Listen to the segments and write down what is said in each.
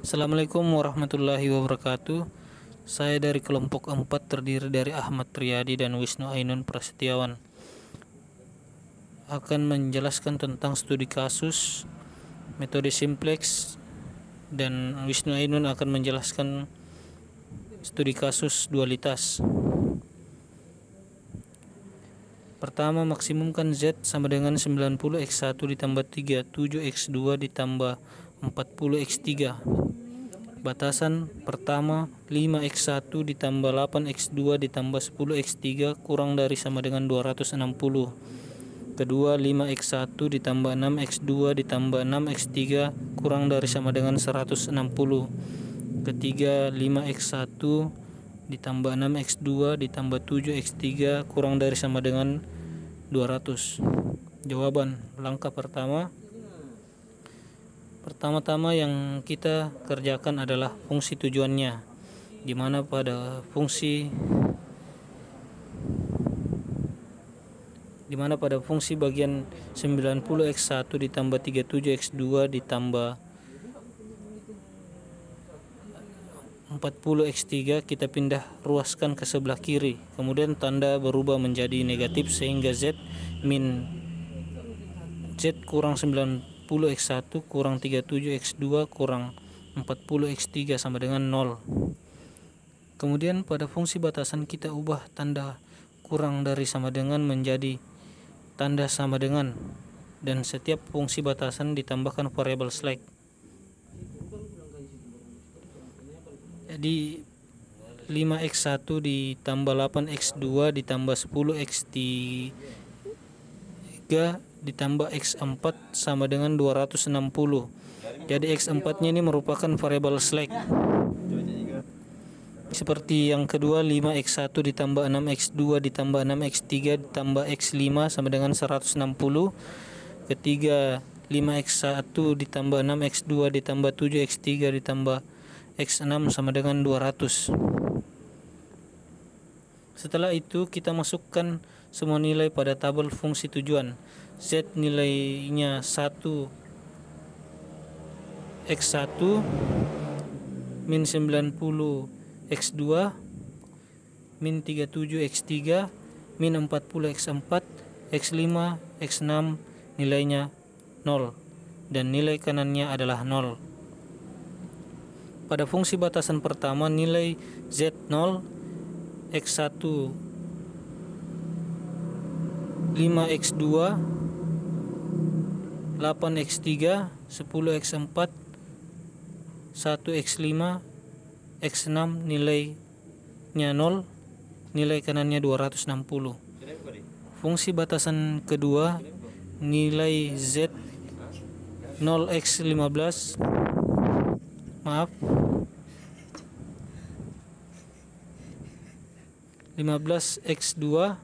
Assalamualaikum warahmatullahi wabarakatuh. Saya dari kelompok 4 terdiri dari Ahmad Riyadi dan Wisnu Ainun Prasetyawan akan menjelaskan tentang studi kasus, metode simplex, dan Wisnu Ainun akan menjelaskan studi kasus dualitas. Pertama, maksimumkan Z sama dengan 90x1 ditambah 37x2 ditambah 40x3. Batasan pertama 5x1 ditambah 8x2 ditambah 10x3 kurang dari sama dengan 260. Kedua, 5x1 ditambah 6x2 ditambah 6x3 kurang dari sama dengan 160. Ketiga, 5x1 ditambah 6x2 ditambah 7x3 kurang dari sama dengan 200. Jawaban langkah pertama-tama yang kita kerjakan adalah fungsi tujuannya, di mana pada fungsi bagian 90x1 ditambah 37x2 ditambah 40x3 kita pindah ruaskan ke sebelah kiri, kemudian tanda berubah menjadi negatif sehingga Z kurang 90x1 kurang 37x2 kurang 40x3 sama dengan 0. Kemudian pada fungsi batasan kita ubah tanda kurang dari sama dengan menjadi tanda sama dengan, dan setiap fungsi batasan ditambahkan variabel slack. Jadi 5x1 ditambah 8x2 ditambah 10x3 ditambah x4 sama dengan 260. Jadi x4 nya ini merupakan variabel slack. Seperti yang kedua, 5x1 ditambah 6x2 ditambah 6x3 ditambah x5 sama dengan 160. Ketiga, 5x1 ditambah 6x2 ditambah 7x3 ditambah x6 sama dengan 200. Setelah itu kita masukkan semua nilai pada tabel fungsi tujuan. Z nilainya 1 x1 min 90 x2 min 37 x3 min 40 x4 x5 x6 nilainya 0 dan nilai kanannya adalah 0. Pada fungsi batasan pertama nilai Z0 x1 5x2 8x3 10x4 1x5 x6 nilainya 0, nilai kanannya 260. Fungsi batasan kedua nilai Z 0x15 15x2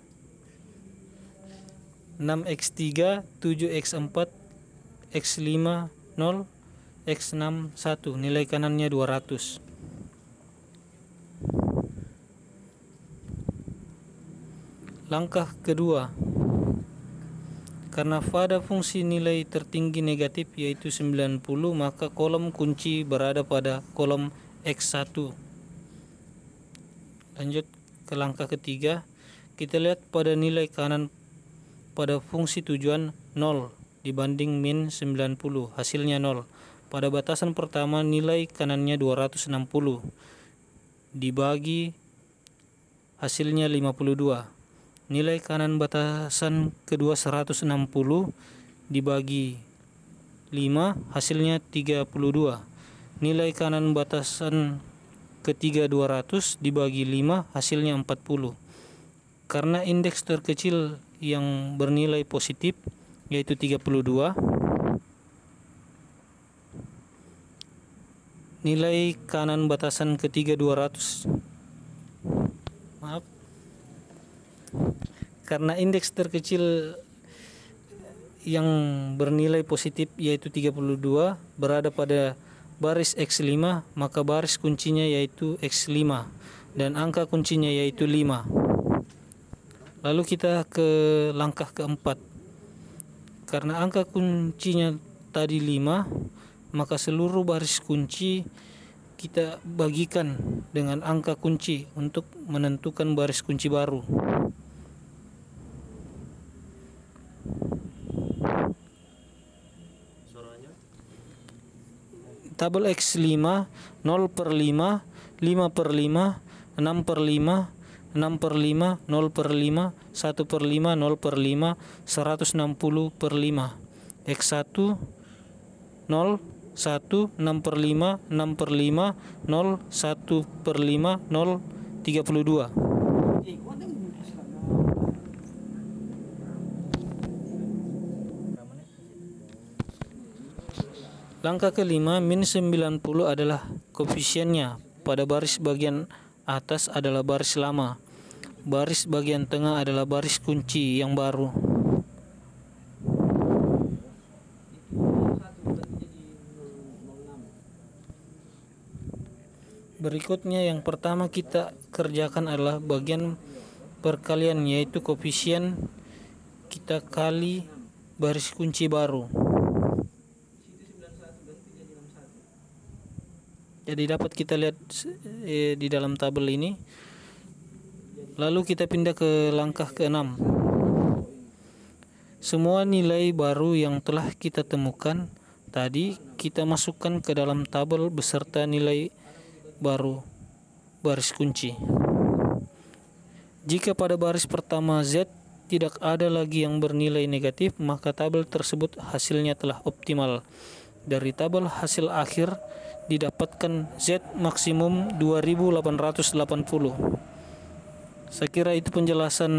6x3 7x4 x5 0 x6 1, nilai kanannya 200. Langkah kedua, karena pada fungsi nilai tertinggi negatif yaitu 90, maka kolom kunci berada pada kolom x1. Lanjut ke langkah ketiga, kita lihat pada nilai kanan pada fungsi tujuan 0 dibanding min 90, hasilnya 0. Pada batasan pertama nilai kanannya 260 dibagi hasilnya 52. Nilai kanan batasan kedua 160 dibagi 5 hasilnya 32. Nilai kanan batasan ketiga 200 dibagi 5 hasilnya 40. Karena indeks terkecil yang bernilai positif yaitu 32, nilai kanan batasan ketiga 200 karena indeks terkecil yang bernilai positif yaitu 32 berada pada baris X5, maka baris kuncinya yaitu X5 dan angka kuncinya yaitu 5. Lalu kita ke langkah keempat. Karena angka kuncinya tadi 5, maka seluruh baris kunci kita bagikan dengan angka kunci untuk menentukan baris kunci baru. Tabel X5 0 per 5, 5 per 5, 6 per 5, 6 per 5, 0 per 5, 1 per 5, 0 per 5, 160 per 5. X1 0, 1, 6 per 5, 6 per 5, 0, 1 per 5, 0, 32. Langkah kelima, min 90 adalah koefisiennya. Pada baris bagian atas adalah baris lama. Baris bagian tengah adalah baris kunci yang baru. Berikutnya yang pertama kita kerjakan adalah bagian perkalian, yaitu koefisien kita kali baris kunci baru. Jadi dapat kita lihat di dalam tabel ini. Lalu kita pindah ke langkah ke-6. Semua nilai baru yang telah kita temukan tadi kita masukkan ke dalam tabel beserta nilai baru baris kunci. Jika pada baris pertama Z tidak ada lagi yang bernilai negatif, maka tabel tersebut hasilnya telah optimal. Dari tabel hasil akhir didapatkan Z maksimum 2880. Saya kira itu penjelasan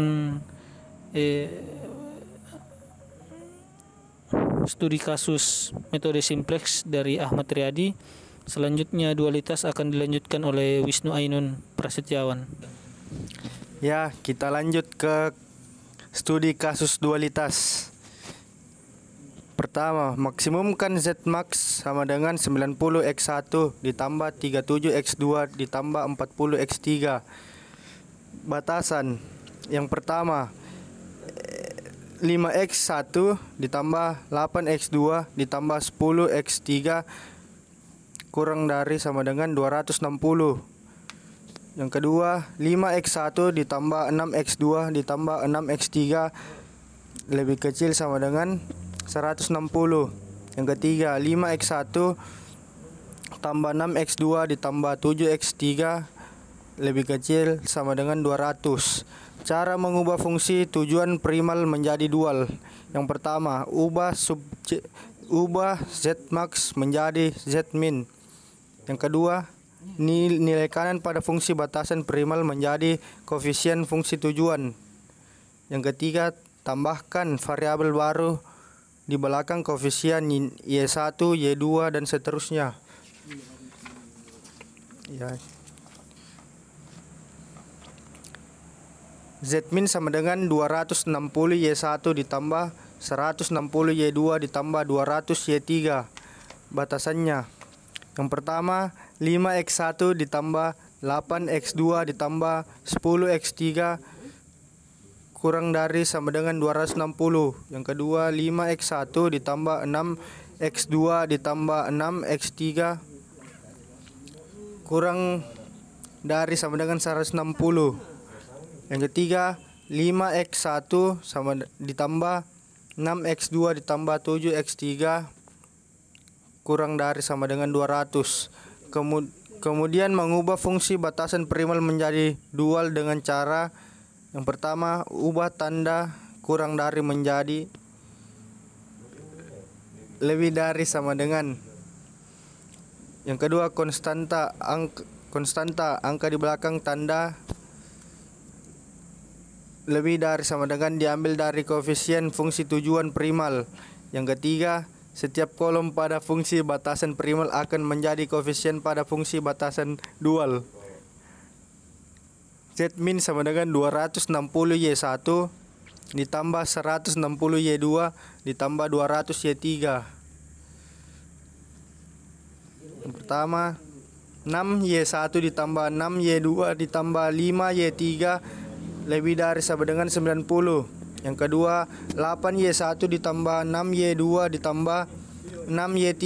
studi kasus metode simplex dari Ahmad Riyadi. Selanjutnya dualitas akan dilanjutkan oleh Wisnu Ainun Prasetyawan. Ya, kita lanjut ke studi kasus dualitas. Pertama, maksimumkan Z max sama dengan 90x1 ditambah 37x2 ditambah 40x3. Batasan yang pertama 5x1 ditambah 8x2 ditambah 10x3 kurang dari sama dengan 260. Yang kedua 5x1 ditambah 6x2 ditambah 6x3 lebih kecil sama dengan 160. Yang ketiga 5x1 tambah 6x2 ditambah 7x3 lebih kecil sama dengan 200. Cara mengubah fungsi tujuan primal menjadi dual. Yang pertama, ubah Z max menjadi Z min. Yang kedua, nilai kanan pada fungsi batasan primal menjadi koefisien fungsi tujuan. Yang ketiga, tambahkan variabel baru di belakang koefisien Y1, Y2 dan seterusnya. Ya. Z min sama dengan 260 Y1 ditambah 160 Y2 ditambah 200 Y3. Batasannya. Yang pertama 5x1 ditambah 8x2 ditambah 10x3 kurang dari sama dengan 260. Yang kedua 5x1 ditambah 6x2 ditambah 6x3 kurang dari sama dengan 160. Yang ketiga 5x1 sama ditambah 6x2 ditambah 7x3 kurang dari sama dengan 200. Kemudian mengubah fungsi batasan primal menjadi dual dengan cara yang pertama, ubah tanda kurang dari menjadi lebih dari sama dengan. Yang kedua, konstanta angka di belakang tanda lebih dari sama dengan diambil dari koefisien fungsi tujuan primal. Yang ketiga, setiap kolom pada fungsi batasan primal akan menjadi koefisien pada fungsi batasan dual. Z min sama dengan 260 Y1 ditambah 160 Y2 ditambah 200 Y3. Yang pertama 6 Y1 ditambah 6 Y2 ditambah 5 Y3 lebih dari sama dengan 90. Yang kedua 8 Y1 ditambah 6 Y2 ditambah 6Y3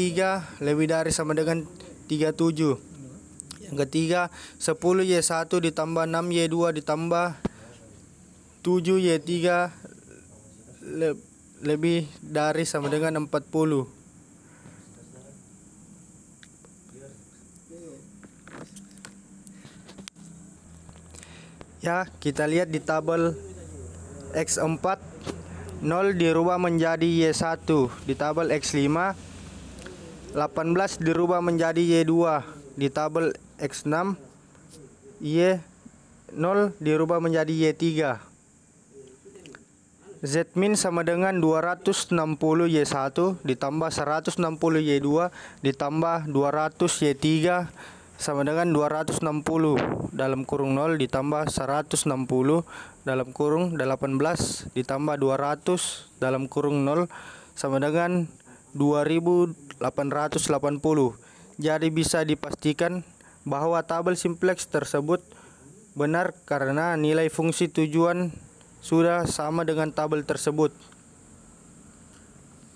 lebih dari sama dengan 37. Yang ketiga 10Y1 ditambah 6Y2 ditambah 7Y3 lebih dari sama dengan 40. Ya, kita lihat di tabel X4, 0 dirubah menjadi Y1. Di tabel X5, 18 dirubah menjadi Y2. Di tabel X6, Y0 dirubah menjadi Y3. Z-min sama dengan 260 Y1 ditambah 160 Y2 ditambah 200 Y3 sama dengan 260 dalam kurung 0 ditambah 160 dalam kurung 18 ditambah 200 dalam kurung 0 sama dengan 2880. Jadi bisa dipastikan bahwa tabel simplex tersebut benar karena nilai fungsi tujuan sudah sama dengan tabel tersebut.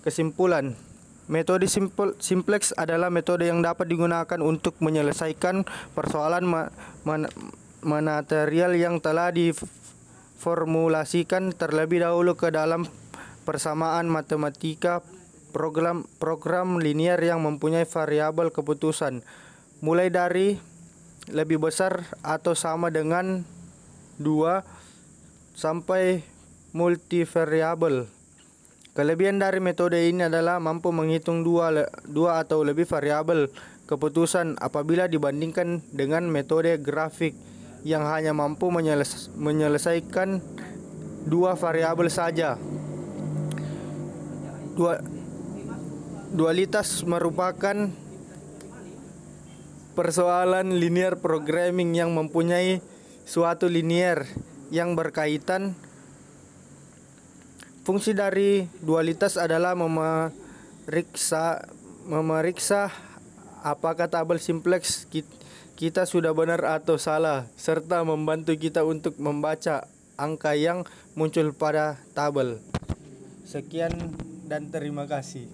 Kesimpulan, metode simplex adalah metode yang dapat digunakan untuk menyelesaikan persoalan material yang telah diformulasikan terlebih dahulu ke dalam persamaan matematika program linear yang mempunyai variabel keputusan, mulai dari lebih besar atau sama dengan 2 sampai multivariabel. Kelebihan dari metode ini adalah mampu menghitung dua atau lebih variabel keputusan apabila dibandingkan dengan metode grafik yang hanya mampu menyelesaikan 2 variabel saja. Dualitas merupakan persoalan linear programming yang mempunyai suatu linear yang berkaitan. Fungsi dari dualitas adalah memeriksa apakah tabel simplex kita sudah benar atau salah, serta membantu kita untuk membaca angka yang muncul pada tabel. Sekian dan terima kasih.